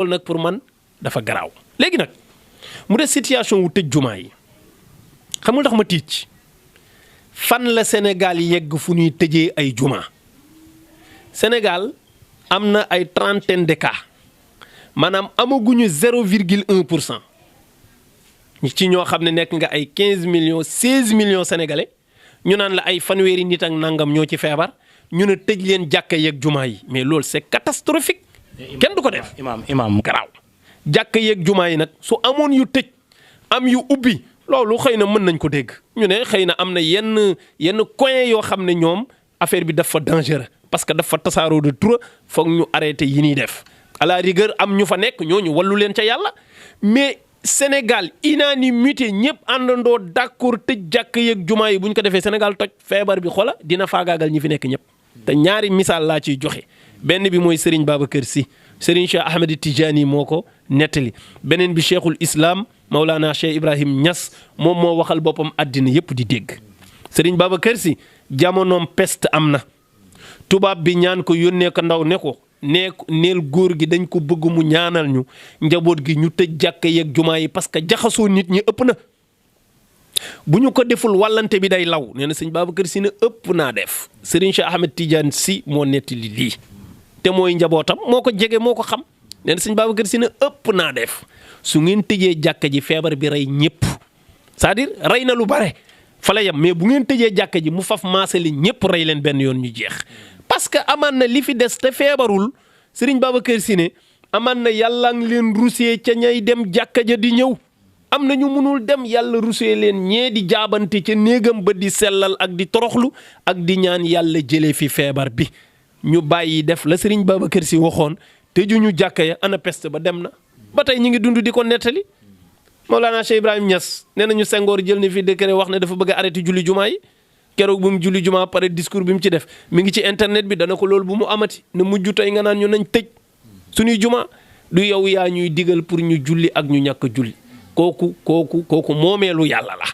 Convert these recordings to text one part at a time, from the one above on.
loolu nag pour man dafa garaaw léegi nag mu des situation wu tëj jumaa yi xamul tax ma tiit fan la Sénégal yegg fu ñuy tëjee ay jumaa Sénégal am na ay trentaine de cas maanaam amaguñu 0,1% ci ñoo xam ne nekk nga ay 15 millions 16 millions sénégalais ñu naan la ay fanweeri nit ak nangam ñoo ci feebar ñu ne tëj leen jàkka yeeg jumaa yi mais loolu c'est catastrophique kenn du ko def. imaam garaaw jàkka yeeg jumaa yi nag su amoon yu tëj am yu ubbi loolu xëy na mën nañ ko dégg ñu ne xëy na am na yenn coin yoo xam ne ñoom affaire bi dafa dangereux parce que dafa tasaaroo de trop foog ñu arrêté yi ñuy def à la rigueur am ñu fa nekk ñooñu wallu leen ca yàlla mais Sénégal unanimité ñëpp àndandoo d'accord tëj jàkk yeeg jumaa yi bu ñu ko defee Sénégal toj feebar bi xola dina faagaagal ñi fi nekk ñëpp te ñaari misaal laa ciy joxe benn bi mooy Serigne Babacar Sy Serigne Cheikh Ahmed Tidiane moo ko nettali beneen bi Cheikhul Islam Maulana Cheikh Ibrahim Niass moom moo waxal boppam àddina yëpp di dégg Serigne Babacar Sy jamonoom peste am na tubaab bi ñaan ko yónnee ko ndaw ne ko neel góor gi dañ ko bëgg mu ñaanal ñu njaboot gi ñu tëj jàkka yeeg jumaa yi parce que jaxasoo nit ñi ëpp na bu ñu ko deful wàllante bi day law nee na sëñ Babacar Sy ne ëpp naa def Serigne Cheikh Ahmed Tidiane Sy moo nettali lii te mooy njabootam moo ko jege moo ko xam nee na sëñ Babacar Sy ne ëpp naa def su ngeen tëjee jàkka ji feebar bi rey ñëpp c'est-à-dire rey na lu bare fa la yem mais bu ngeen tëjee jàkka ji mu faf maasali ñëpp rey leen benn yoon ñu jeex parce que amaan na li fi des te feebarul Serigne Babacar Sy ne amaan na yàlla ngi leen rusee ca ñay dem jàkka ja di ñëw am na ñu mënul dem yàlla rusee leen ñee di jaabante ca néegam ba di sellal ak di toroxlu ak di ñaan yàlla jëlee fi feebar bi ñu bàyyi def la Serigne Babacar Sy waxoon tëjuñu jàkka ya ana peste ba dem na ba tey ñu ngi dund di ko nettali Maulana Cheikh Ibrahim Niass nee nañu Senghor jël na fi décret wax ne dafa bëgg a arrêté julli jumaa yi keroog bu mu julli jumaa pare discours bi mu ci def mi ngi ci internet bi dana ko loolu bu mu amati ne mujj tey nga naan ñu nañ tëj suñuy jumaa du yow yaa ñuy digal pour ñu julli ak ñu ñàkk a julli kooku moomeelu yàlla la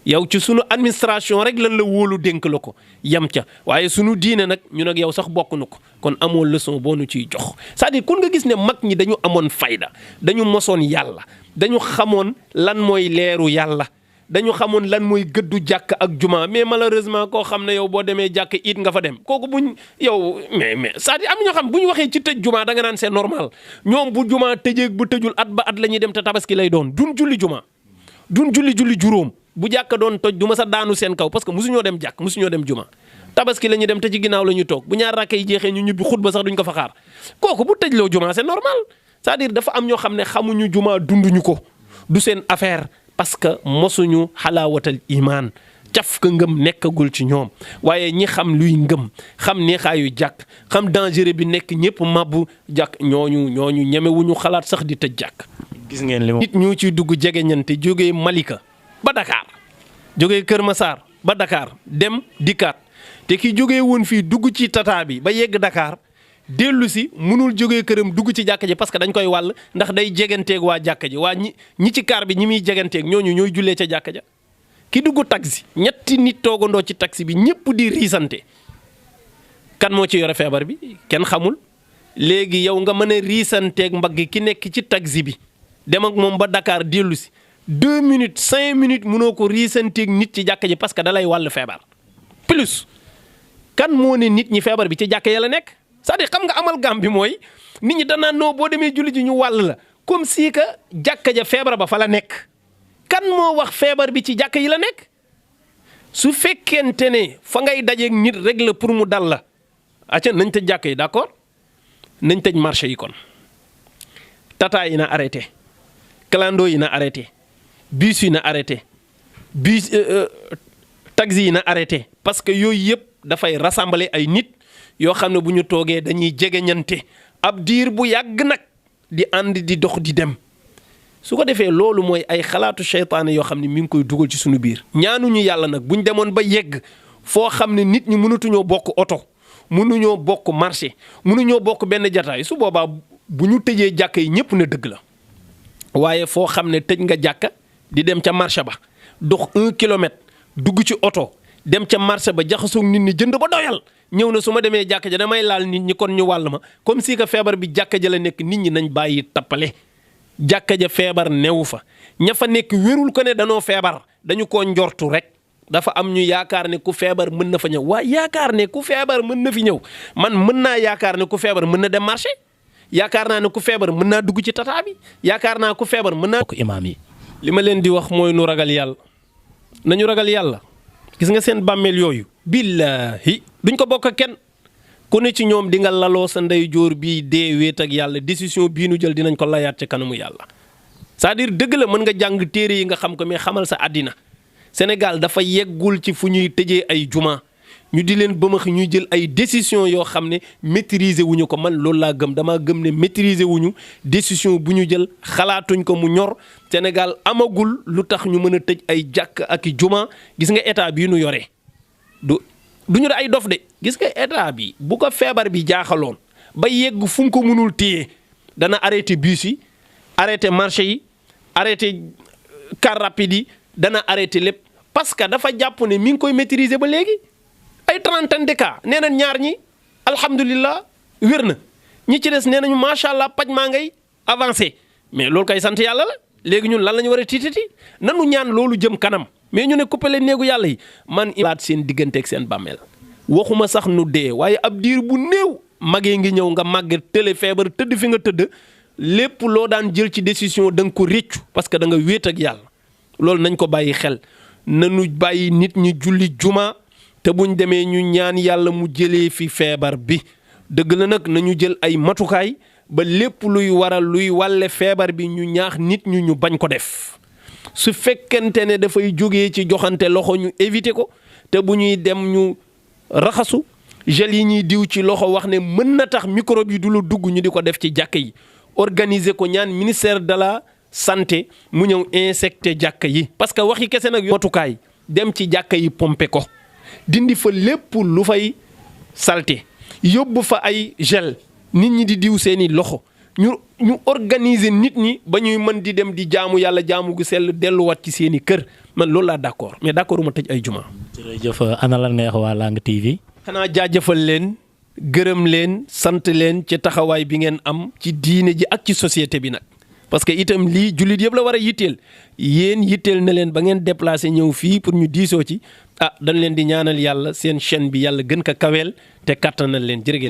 yow ci sunu administration rek lan la wóolu dénk la ko yam ca waaye sunu diine nag ñu nag yow sax bokk na ko kon amoo leçon boo nu ciy jox c'est-à-dire kon nga gis ne mag ñi dañu amoon fayda dañu mosoon yàlla dañu xamoon lan mooy leeru yàlla dañu xamoon lan mooy gëddu jàkk ak juma mais malheureusement koo xam ne yow boo demee jàkk it nga fa dem kooku buñ yow mais c'est-à-dire am ñoo xam bu ñu waxee ci tëj juma da nga naan c'est normal ñoom bu juma tëjeeg bu tëjul at ba at la ñuy dem te tabaski lay doon duñ julli juma duñ julli juróom bu jàkk doon toj du ma sa daanu seen kaw parce que mosuñoo dem jàkk mosuñoo dem juma tabaski la ñuy dem te ci ginnaaw la ñuy toog bu ñaar rakk yi jeexee ñu ñibbi xutba sax duñ ko fa xaar kooku bu tëjloo juma c'est normal c'est-à-dire dafa am ñoo xam ne xamuñu juma dunduñu ko du seen affaire parce que mosuñu xalaawatal imaan caf ka ngëm nekkagul ci ñoom waaye ñi xam luy ngëm xam neexaayu jàkk xam danger bi nekk ñëpp mabbu jàkk ñooñu ñemewuñu xalaat sax di tëj jàkk. gis ngeen li nit ñu ciy dugg jege ñante jógee Malika ba Dakar jógee Kër Massar ba Dakar dem dikkaat te ki jógee woon fii dugg ci tata bi ba yegg Dakar dellu si mënul jógee këram dugg ci jàkka ji parce que dañ koy wàll ndax day jeganteeg waa jàkka ji waa ñi ci kaar bi ñi muy jeganteeg ñooñu ñooy jullee ca jàkka ja ki dugg taxi ñetti nit toogandoo ci taxi bi ñëpp di riisante kan moo ci yore feebar bi kenn xamul léegi yow nga mën a riisanteeg mbagg ki nekk ci taxi bi dem ak moom ba Dakar dellu si 2 minutes 5 minutes mënoo ko riisanteeg nit ci jàkka ji parce que da lay wàll feebar plus kan moo ne nit ñi feebar bi ci jàkka ya la nekk. c'est-à-dire xam nga amal gam bi mooy nit ñi danaan noo boo demee julli ji ñu wàll la comme si que jàkka ja feebar ba fa la nekk kan moo wax feebar bi ci jàkka yi la nekk su fekkente ne fa ngay dajeeg nit rek la pour mu dal la acca nañ tëj jàkka yi d'accord nañ tëj marché yi kon tata yi na arrêté clando yi na arrêté bus yi na arrêté bus taxi yi na arrêté parce que yooyu yëpp dafay rassembler ay nit yoo xam ne bu ñu toogee dañuy jegeñante ab diir bu yàgg nag di ànd di dox di dem su ko defee loolu mooy ay xalaatu seytaane yoo xam ne mi ngi koy dugal ci suñu biir ñaanuñu yàlla nag bu ñu demoon ba yegg foo xam ne nit ñi mënatuñoo bokk oto mënuñoo bokk marché mënuñoo bokk benn jataay su boobaa bu ñu tëjee jàkka yi ñëpp ne dëgg la waaye foo xam ne tëj nga jàkka di dem ca marché ba dox 1 kilomètre dugg ci oto dem ca marché ba jaxasoog nit ñi jënd ba doyal ñëw na su ma demee jàkka ja damay laal nit ñi kon ñu wàll ma comme si que feebar bi jàkka ja la nekk nit ñi nañ bàyyi tappale jàkka ja feebar newu fa ña fa nekk wérul ko ne danoo feebar dañu koo njortu rek dafa am ñu yaakaar ne ku feebar mën na fa ñëw waaye yaakaar ne ku feebar mën na fi ñëw man mën naa yaakaar ne ku feebar mën na dem marché yaakaar naa ne ku feebar mën naa dugg ci tata bi yaakaar naa ku feebar mën naa ko imaam yi li ma leen di wax mooy nu ragal yàlla nañu ragal yàlla gis nga seen bàmmeel yooyu billaahi duñ ko bokk ak kenn ku ne ci ñoom di nga laloo sa ndeyjoor bii dee wéet ak yàlla décision bii nu jël dinañ ko layaat ci kanamu yàlla c'est-à-dire dëgg la mën nga jàng téere yi nga xam ko mais xamal sa àddina Sénégal dafa yeggul ci fu ñuy tëjee ay juma ñu di leen bëmax ñuy jël ay décision yoo xam ne maîtriser wuñu ko man loolu laa gëm damaa gëm ne maîtriser wuñu décision bu ñu jël xalaatuñ ko mu ñor Sénégal amagul lu tax ñu mën a tëj ay jàkk ak i juma gis nga état bii nu yore du ñu da ay dof de gis nga état bi bu ko feebar bi jaaxaloon ba yegg fu mu ko mënul téye dana arrêté bus yi arrêté marché yi arrêté car rapide yi dana arrêté lépp parce que dafa jàpp ne mi ngi koy maîtriser ba léegi ay trentaine de cas nee nañ ñaar ñi alhamdulilah wér na ñi ci des nee nañu macha allah paj maa ngay avancé mais loolu kay sant yàlla la léegi ñun lan la ñu war a tiitati nanu ñaan loolu jëm kanam mais ñu ne coupé leen néegu yàlla yi man laat seen digganteeg seen bàmmeel waxuma sax nu dee waaye ab diir bu néew magee ngi ñëw nga màgg tële feebar tëdd fi nga tëdd lépp loo daan jël ci décision da nga ko réccu parce que da nga wéet ak yàlla loolu nañ ko bàyyi xel nanu bàyyi nit ñi julli juma te buñ demee ñu ñaan yàlla mu jëlee fi feebar bi dëgg la nag nañu jël ay matukaay ba lépp luy waral luy wàlle feebar bi ñu ñaax nit ñu bañ ko def su fekkente ne dafay jógee ci joxante loxo ñu éviter ko te bu ñuy dem ñu raxasu gel yi ñuy diw ci loxo wax ne mën na tax microbe yi du la dugg ñu di ko def ci jàkk yi organiser ko ñaan ministère de la santé mu ñëw inspecté jàkk yi parce que waxi kese nag matukaay dem ci jàkk yi pompe ko dindi fa lépp lu fay salte yóbbu fa ay gel nit ñi di diw seeni loxo ñu organiser nit ñi ba ñuy mën di dem di jaamu yàlla jaamu gu sell delluwaat ci seeni kër man loolu laa d'accord mais d'accord ma tëj ay juma. jërëjëf ana la neex waa Langue TV. xanaa jaajëfal leen gërëm leen sant leen ci taxawaay bi ngeen am ci diine ji ak ci société bi nag. parce que itam lii jullit yëpp la war a yitteel yéen yitteel na leen ba ngeen déplacé ñëw fii pour ñu diisoo ci dañ leen di ñaanal yàlla seen chaîne bi yàlla gën ko kaweel te kattanal leen jërë ngeen